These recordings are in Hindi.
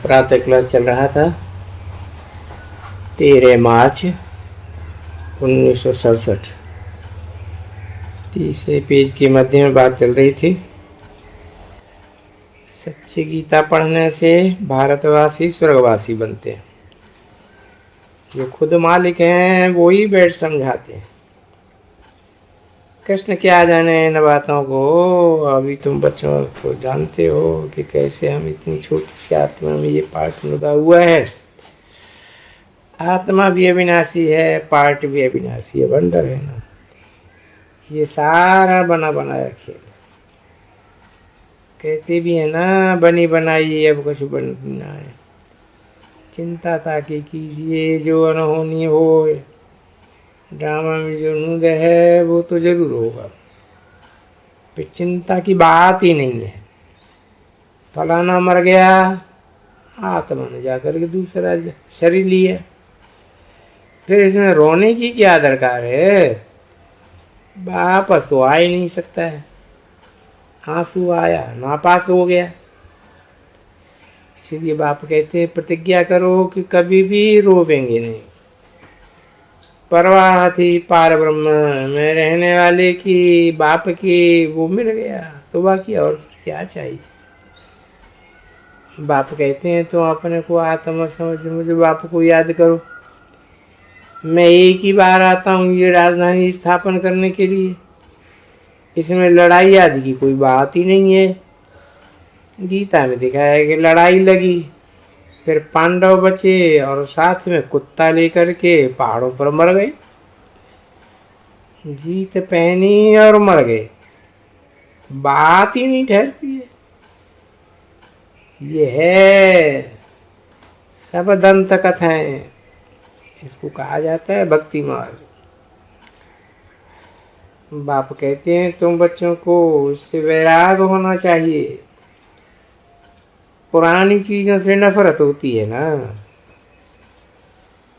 प्रातः क्लास चल रहा था 13 मार्च 1967। तीसरे पेज के मध्य में बात चल रही थी। सच्ची गीता पढ़ने से भारतवासी स्वर्गवासी बनते हैं। जो खुद मालिक हैं वो ही बैठ समझाते हैं। कृष्ण क्या जाने इन बातों को। अभी तुम बच्चों को जानते हो कि कैसे हम इतनी छोटी सी आत्मा में ये पार्ट मुदा हुआ है। आत्मा भी अविनाशी है, पार्ट भी अविनाशी है। वंडर है ना, ये सारा बना बनाया खेल। कहते भी है ना, बनी बनाई अब कुछ बनना है। चिंता ताकि कीजिए जो अनहोनी हो। ड्रामा में जो नूद है वो तो जरूर होगा, फिर चिंता की बात ही नहीं है। फलाना मर गया, आत्मा ने जाकर के दूसरा शरीर लिया, फिर इसमें रोने की क्या दरकार है। वापस तो आ ही नहीं सकता है। आंसू आया, नापास हो गया। इसलिए बाप कहते हैं प्रतिज्ञा करो कि कभी भी रोवेंगे नहीं। परवाह थी पार ब्रह्म में रहने वाले की, बाप की, वो मिल गया तो बाकी और क्या चाहिए। बाप कहते हैं तो अपने को आत्मा समझ मुझे बाप को याद करो। मैं एक ही बार आता हूँ ये राजधानी स्थापन करने के लिए। इसमें लड़ाई आदि की कोई बात ही नहीं है। गीता में दिखाया है कि लड़ाई लगी, फिर पांडव बचे और साथ में कुत्ता लेकर के पहाड़ों पर मर गए। जीत पहनी और मर गए, बात ही नहीं ठहरती है। ये है सब दंत कथाएं, इसको कहा जाता है भक्ति मार्ग। बाप कहते हैं तुम बच्चों को इससे वैराग होना चाहिए। पुरानी चीजों से नफरत होती है ना।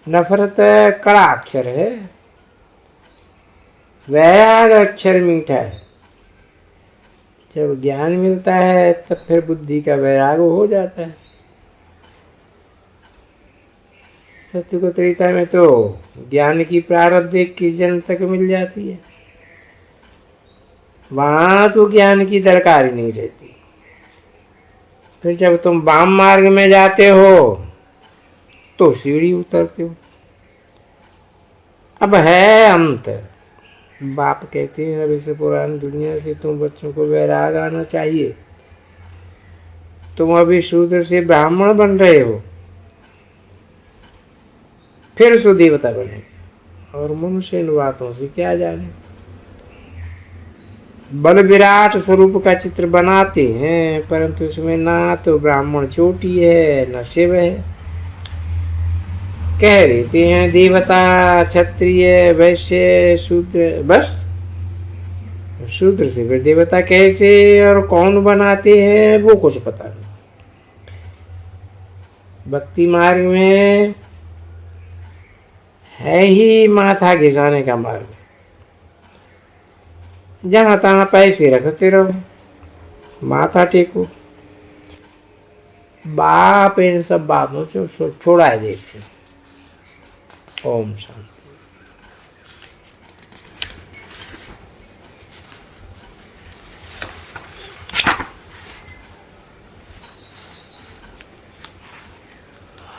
नफरत कड़ा अक्षर है, वैराग अक्षर मीठा है। जब ज्ञान मिलता है तब फिर बुद्धि का वैराग हो जाता है। सत्य को त्रेता में तो ज्ञान की प्रारब्ध की जन्म तक मिल जाती है, वहां तो ज्ञान की दरकार ही नहीं रहती। फिर जब तुम वाम मार्ग में जाते हो तो सीढ़ी उतरते हो। अब है अंत। बाप कहते हैं अब इस पुरानी दुनिया से तुम बच्चों को वैराग आना चाहिए। तुम अभी शूद्र से ब्राह्मण बन रहे हो, फिर सुदेवता बने, और मनुष्य इन बातों से क्या जाने। बल विराट स्वरूप का चित्र बनाते हैं, परंतु उसमें ना तो ब्राह्मण चोटी है न शिव है। कह देते हैं देवता, क्षत्रिय, वैश्य, शूद्र, बस। शूद्र से फिर देवता कैसे और कौन बनाते हैं वो कुछ पता नहीं। भक्ति मार्ग में है ही माथा घिसाने का मार्ग। जहां तहां पैसे रखते रहो, माथा टेको। बाप इन सब बातों से छोड़ा देते। ओम शांति।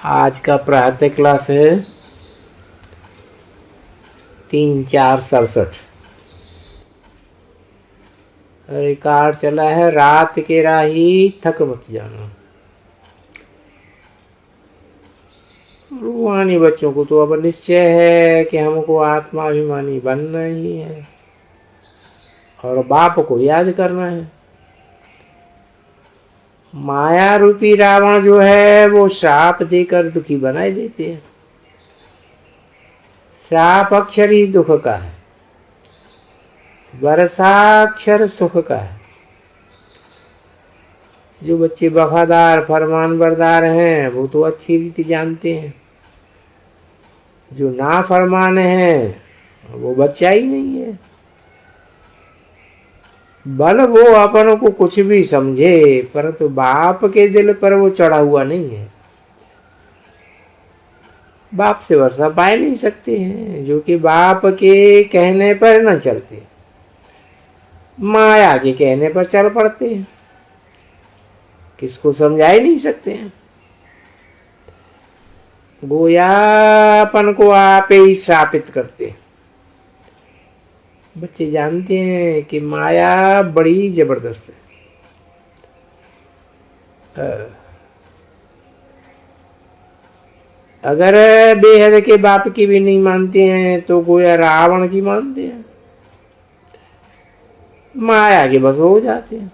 आज का प्रातः क्लास है 3/4/67। रिकॉर्ड चला है रात के राही थक मत जाना। रूहानी बच्चों को तो अब निश्चय है कि हमको आत्माभिमानी बनना ही है और बाप को याद करना है। माया रूपी रावण जो है वो श्राप देकर दुखी बनाए देते हैं। श्राप अक्षर ही दुख का है, वर्षाक्षर सुख का है। जो बच्चे वफादार फरमान बरदार हैं वो तो अच्छी रीति जानते हैं। जो ना फरमान है वो बच्चा ही नहीं है। बल वो अपन को कुछ भी समझे, परंतु बाप के दिल पर वो चढ़ा हुआ नहीं है। बाप से वर्षा पाए नहीं सकते हैं, जो कि बाप के कहने पर न चलते, माया के कहने पर चल पड़ते हैं। किसको समझा ही नहीं सकते हैं। गोयापन को आप ही श्रापित करते हैं। बच्चे जानते हैं कि माया बड़ी जबरदस्त है। अगर बेहद के बाप की भी नहीं मानते हैं तो गोया रावण की मानते हैं, माया के बस हो जाते हैं।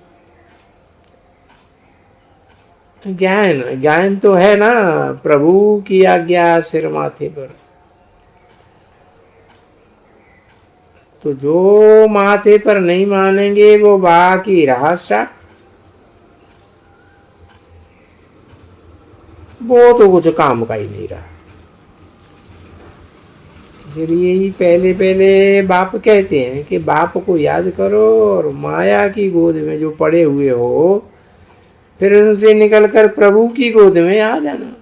ज्ञान ज्ञान तो है ना, प्रभु की आज्ञा सिर माथे पर। तो जो माथे पर नहीं मानेंगे वो बाकी रहस्य, वो तो कुछ काम का ही नहीं रहा। इसलिए ही पहले पहले बाप कहते हैं कि बाप को याद करो और माया की गोद में जो पड़े हुए हो, फिर उनसे निकलकर प्रभु की गोद में आ जाना।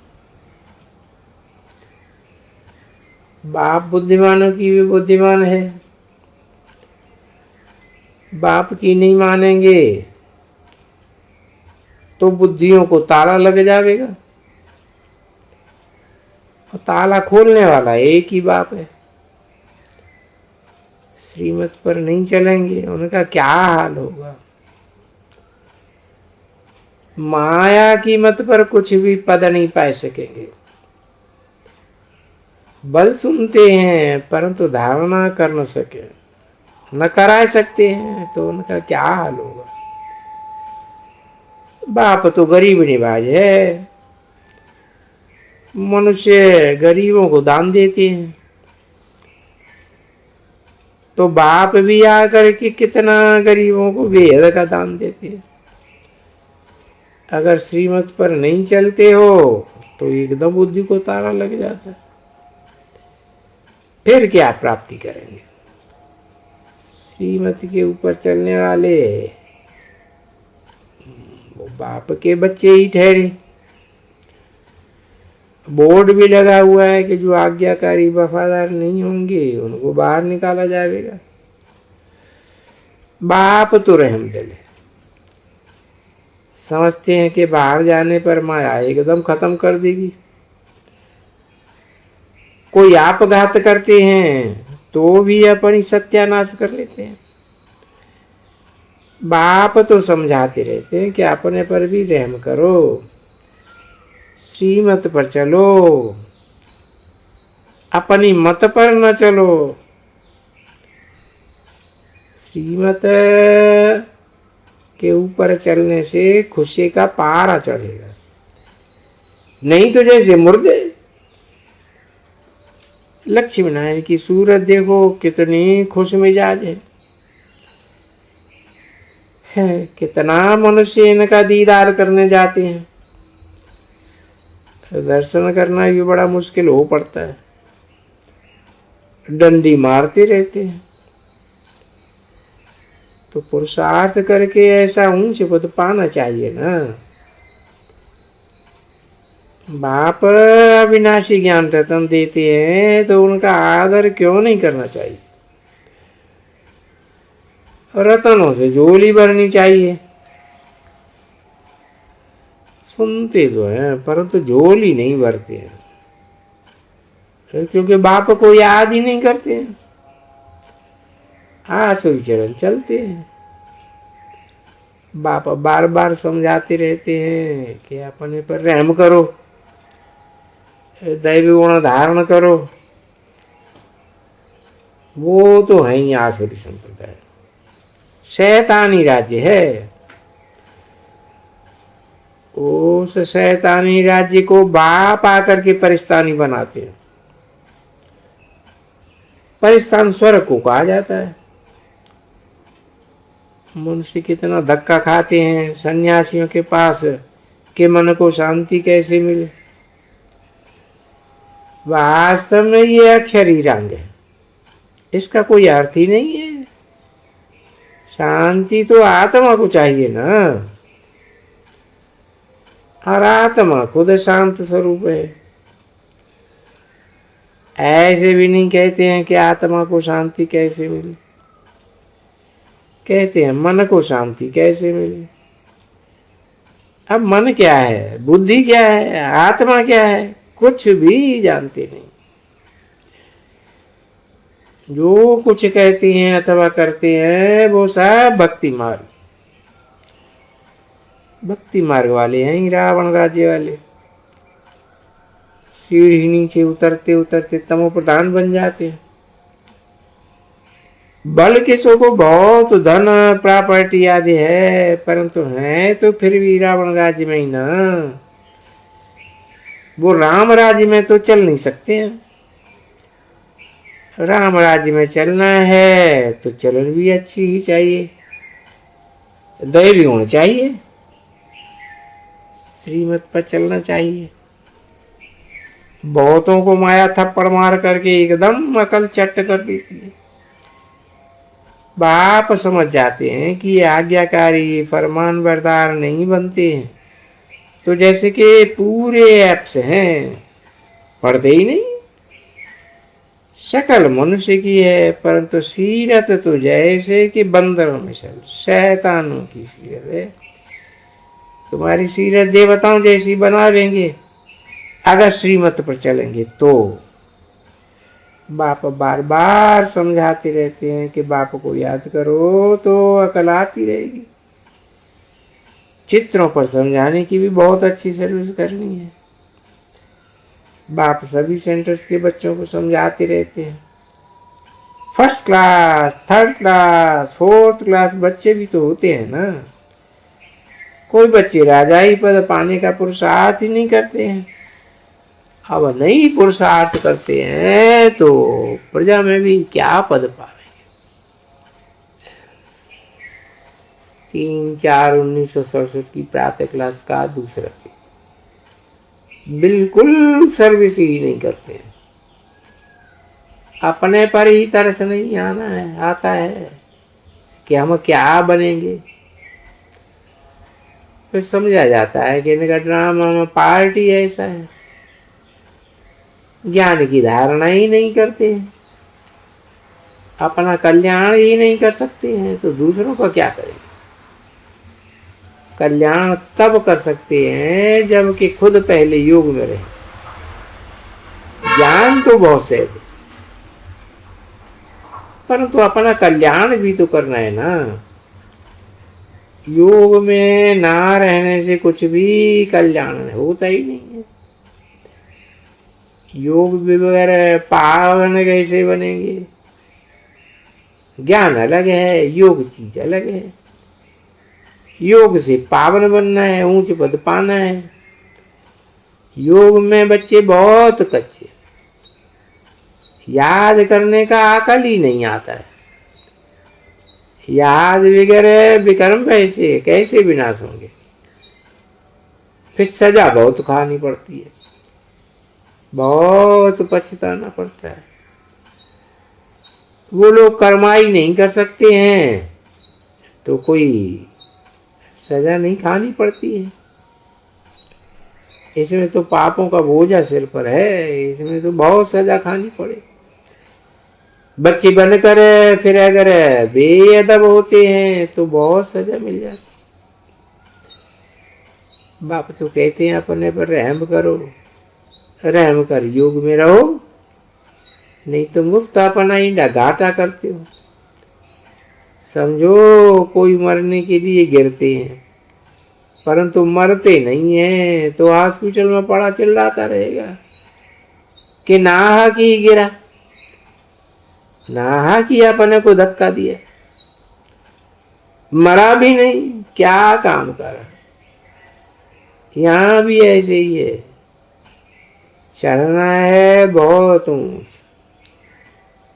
बाप बुद्धिमानों की भी बुद्धिमान है, बाप की नहीं मानेंगे तो बुद्धियों को ताला लग जाएगा, और ताला खोलने वाला एक ही बाप है। श्रीमत पर नहीं चलेंगे, उनका क्या हाल होगा। माया की मत पर कुछ भी पद नहीं पा सकेंगे। बल सुनते हैं परंतु धारणा कर न सके, न करा सकते हैं, तो उनका क्या हाल होगा। बाप तो गरीब निवाज है, मनुष्य गरीबों को दान देते हैं, तो बाप भी आकर के कितना गरीबों को बेहद का दान देते हैं। अगर श्रीमत पर नहीं चलते हो तो एकदम बुद्धि को ताला लग जाता है, फिर क्या प्राप्ति करेंगे। श्रीमत के ऊपर चलने वाले वो बाप के बच्चे ही ठहरे। बोर्ड भी लगा हुआ है कि जो आज्ञाकारी वफादार नहीं होंगे उनको बाहर निकाला जाएगा। बाप तो रहम दिल है, समझते हैं कि बाहर जाने पर माया एकदम खत्म कर देगी। कोई आपघात करते हैं तो भी अपनी सत्यानाश कर लेते हैं। बाप तो समझाते रहते हैं कि अपने पर भी रहम करो, श्रीमत पर चलो, अपनी मत पर न चलो। श्रीमत के ऊपर चलने से खुशी का पारा चढ़ेगा, नहीं तो जैसे मुर्दे। लक्ष्मी नारायण की सूरत देखो, कितनी खुश मिजाज है, कितना मनुष्य इनका दीदार करने जाते हैं। दर्शन करना भी बड़ा मुश्किल हो पड़ता है, डंडी मारते रहते हैं। तो पुरुषार्थ करके ऐसा ऊंच पद पाना चाहिए ना। बाप अविनाशी ज्ञान रतन देते हैं तो उनका आदर क्यों नहीं करना चाहिए। रतनों से झोली भरनी चाहिए। सुनते तो हैं परंतु झोली नहीं भरते हैं, क्योंकि बाप को याद ही नहीं करते हैं। आसुरी चरण चलते हैं। बाप बार बार समझाते रहते हैं कि अपने पर रहम करो, दैवी गुण धारण करो। वो तो है ही आसुरी संप्रदाय, शैतानी राज्य है। उस शैतानी राज्य को बाप आकर के परिस्तानी बनाते हैं। परिस्तान स्वर्ग को कहा जाता है। मनुष्य कितना धक्का खाते हैं सन्यासियों के पास कि मन को शांति कैसे मिले। वास्तव में ये अक्षरी रंग है, इसका कोई अर्थ ही नहीं है। शांति तो आत्मा को चाहिए ना, और आत्मा खुद शांत स्वरूप है। ऐसे भी नहीं कहते हैं कि आत्मा को शांति कैसे मिले, कहते हैं मन को शांति कैसे मिले। अब मन क्या है, बुद्धि क्या है, आत्मा क्या है, कुछ भी जानते नहीं। जो कुछ कहते हैं अथवा करते हैं वो सब भक्ति मार्ग वाले हैं, रावण राज्य वाले। सीढ़ी नीचे उतरते उतरते तमो प्रधान बन जाते हैं। बल किसों को बहुत धन प्रॉपर्टी आदि है, परंतु है तो फिर भी रावण राज्य में ही ना। वो राम राज्य में तो चल नहीं सकते हैं। राम राज्य में चलना है तो चलन भी अच्छी ही चाहिए, दैवी गुण चाहिए, श्रीमत पर चलना चाहिए। बहुतों को माया थप्पड़ मार करके एकदम अकल चट कर देती है। बाप समझ जाते हैं कि ये आज्ञाकारी फरमान बरदार नहीं बनते हैं, तो जैसे कि पूरे ऐप्स हैं, पढ़ते ही नहीं। शकल मनुष्य की है परंतु सीरत तो जैसे कि बंदरों में शैतानों की सीरत है। तुम्हारी सीरत देवताओं जैसी बना लेंगे अगर श्रीमत पर चलेंगे तो। बाप बार बार समझाते रहते हैं कि बाप को याद करो तो अकल आती रहेगी। चित्रों पर समझाने की भी बहुत अच्छी सर्विस करनी है। बाप सभी सेंटर्स के बच्चों को समझाते रहते हैं। First class, third class, fourth class बच्चे भी तो होते हैं ना। कोई बच्चे राजाई पद पाने का पुरुषार्थ ही नहीं करते हैं। अब नहीं पुरुषार्थ करते हैं तो प्रजा में भी क्या पद पावेंगे। 3-4 1967 की प्रातः क्लास का दूसरा बिल्कुल सर्विस ही नहीं करते हैं। अपने पर ही तरस नहीं आता है कि हम क्या बनेंगे। फिर समझा जाता है कि इनका ड्रामा में पार्टी ऐसा है। ज्ञान की धारणा ही नहीं करते हैं, अपना कल्याण ही नहीं कर सकते हैं तो दूसरों का क्या करेंगे। कल्याण तब कर सकते हैं जबकि खुद पहले योग में रहे। ज्ञान तो बहुत से परंतु अपना कल्याण भी तो करना है ना। योग में ना रहने से कुछ भी कल्याण होता ही नहीं है। योग बगैर पावन कैसे बनेंगे। ज्ञान अलग है, योग चीज अलग है। योग से पावन बनना है, ऊंच पद पाना है। योग में बच्चे बहुत कच्चे, याद करने का अकल ही नहीं आता है। याद वगैरह विक्रम कैसे विनाश होंगे। फिर सजा बहुत खानी पड़ती है, बहुत पछताना पड़ता है। वो लोग कर्माई नहीं कर सकते हैं तो कोई सजा नहीं खानी पड़ती है। इसमें तो पापों का बोझा सिर पर है, इसमें तो बहुत सजा खानी पड़े। बच्चे बनकर फिर अगर बेअदब होते हैं तो बहुत सजा मिल जाती। बाप तो कहते हैं अपने पर रहम करो, रहम कर योग में रहो, नहीं तो मुफ्त अपना ईंडा घाटा करते हो। समझो कोई मरने के लिए गिरते हैं परंतु मरते नहीं है तो हॉस्पिटल में पड़ा चिल्लाता रहेगा कि नाहक ही गिरा, नाहक ही अपने को धक्का दिया, मरा भी नहीं, क्या काम करा। यहां भी ऐसे ही है। चढ़ना है बहुत ऊंच,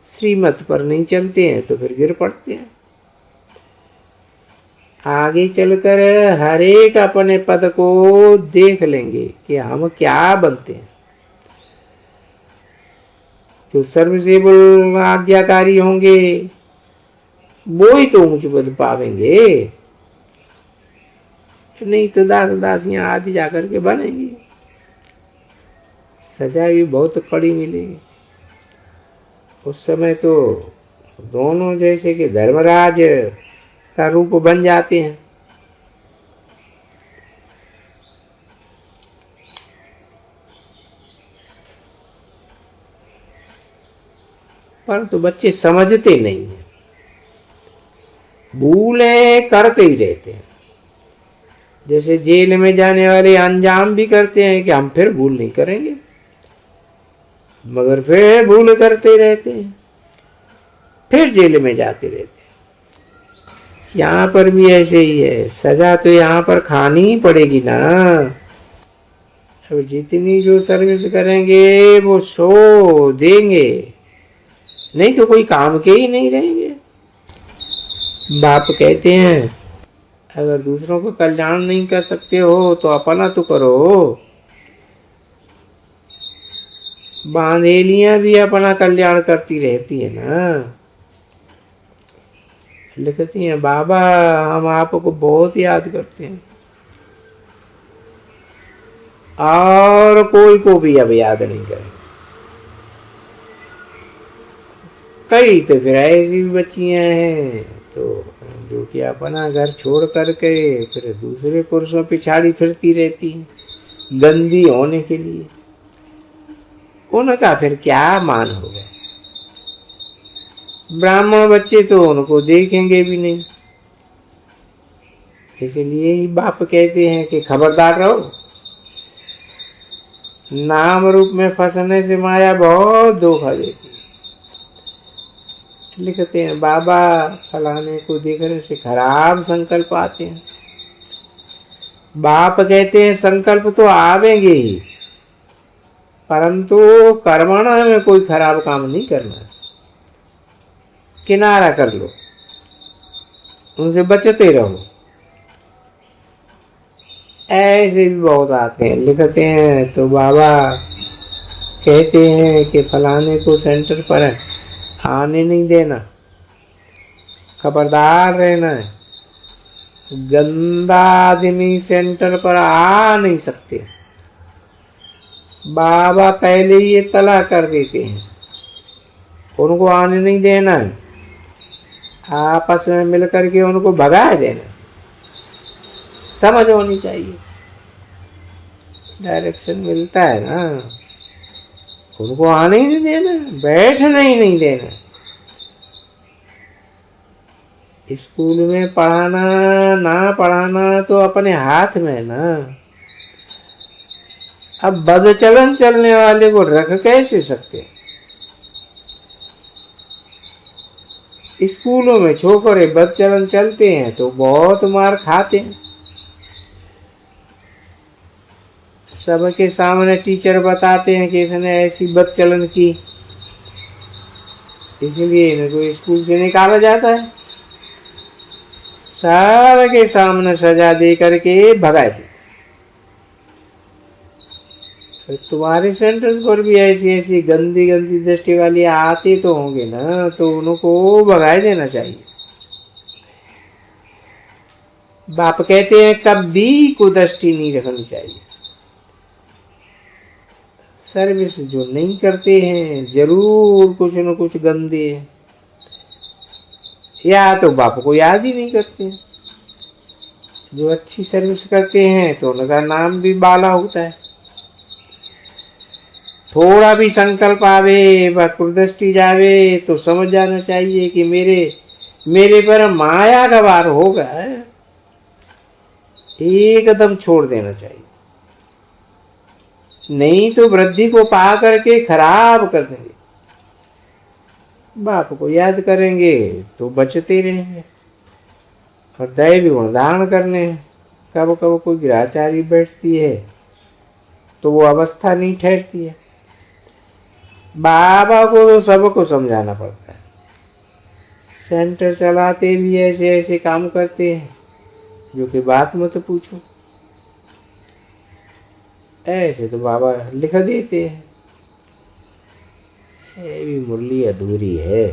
श्रीमत पर नहीं चलते हैं तो फिर गिर पड़ते हैं। आगे चलकर हर एक अपने पद को देख लेंगे कि हम क्या बनते हैं। जो सर्वसेबल आज्ञाकारी होंगे वो ही तो ऊंच पद पावेंगे, नहीं तो दास दासियां आदि जाकर के बनेंगी। सजा भी बहुत कड़ी मिलेगी। उस समय तो दोनों जैसे कि धर्मराज का रूप बन जाते हैं। परंतु बच्चे समझते नहीं है, भूले करते ही रहते हैं। जैसे जेल में जाने वाले अंजाम भी करते हैं कि हम फिर भूल नहीं करेंगे, मगर फिर भूल करते रहते हैं, फिर जेल में जाते रहते हैं। यहाँ पर भी ऐसे ही है, सजा तो यहाँ पर खानी ही पड़ेगी ना। अब जितनी जो सर्विस करेंगे वो सो देंगे, नहीं तो कोई काम के ही नहीं रहेंगे। बाप कहते हैं अगर दूसरों को कल्याण नहीं कर सकते हो तो अपना तो करो। बांधेलियां भी अपना कल्याण करती रहती है ना। लिखती हैं बाबा हम आपको बहुत याद करते हैं, और कोई को भी अब याद नहीं करें। कई तो फिर ऐसी भी बच्चियां हैं तो जो कि अपना घर छोड़ करके फिर दूसरे पुरुषों पिछाड़ी फिरती रहती हैं गंदी होने के लिए। उनका फिर क्या मान होगा। ब्राह्मण बच्चे तो उनको देखेंगे भी नहीं। इसलिए ही बाप कहते हैं कि खबरदार रहो, नाम रूप में फंसने से माया बहुत धोखा देती है। लिखते हैं बाबा फलाने को देखने से खराब संकल्प आते हैं। बाप कहते हैं संकल्प तो आवेंगे ही, परंतु कर्मणा में कोई खराब काम नहीं करना, किनारा कर लो, उनसे बचते रहो। ऐसे भी बहुत आते हैं। लिखते हैं तो बाबा कहते हैं कि फलाने को सेंटर पर आने नहीं देना, खबरदार रहना है, गंदा आदमी सेंटर पर आ नहीं सकते। बाबा पहले ही ये तला कर देते हैं, उनको आने नहीं देना है, आपस में मिलकर के उनको भगा देना। समझ होनी चाहिए, डायरेक्शन मिलता है ना। उनको आने ही नहीं देना, बैठने ही नहीं देना। स्कूल में पढ़ाना ना पढ़ाना तो अपने हाथ में ना। अब बदचलन चलने वाले को रख कैसे सकते। स्कूलों में छोकरे बदचलन चलते हैं तो बहुत मार खाते हैं। सबके सामने टीचर बताते हैं कि इसने ऐसी बदचलन की, इसलिए इनको स्कूल से निकाला जाता है। सबके सामने सजा दे करके भगा दे। तुम्हारे सेंटर्स पर भी ऐसी ऐसी गंदी गंदी दृष्टि वाली आते तो होंगे ना, तो उनको भगा देना चाहिए। बाप कहते हैं कभी कुदृष्टि नहीं रखनी चाहिए। सर्विस जो नहीं करते हैं जरूर कुछ न कुछ गंदे हैं, या तो बाप को याद ही नहीं करते। जो अच्छी सर्विस करते हैं तो उनका नाम भी बाला होता है। थोड़ा भी संकल्प आवे व कुदृष्टि जावे तो समझ जाना चाहिए कि मेरे पर माया का वार होगा, एकदम छोड़ देना चाहिए, नहीं तो वृद्धि को पा करके खराब कर देंगे। बाप को याद करेंगे तो बचते रहेंगे। और दैवी गुण धारण करने, कब कब कोई ग्रहचारी बैठती है तो वो अवस्था नहीं ठहरती है। बाबा को तो सबको समझाना पड़ता है। सेंटर चलाते भी ऐसे ऐसे काम करते हैं जो कि बात मत पूछो। ऐसे तो बाबा लिख देते हैं, ये भी मुरली अधूरी है।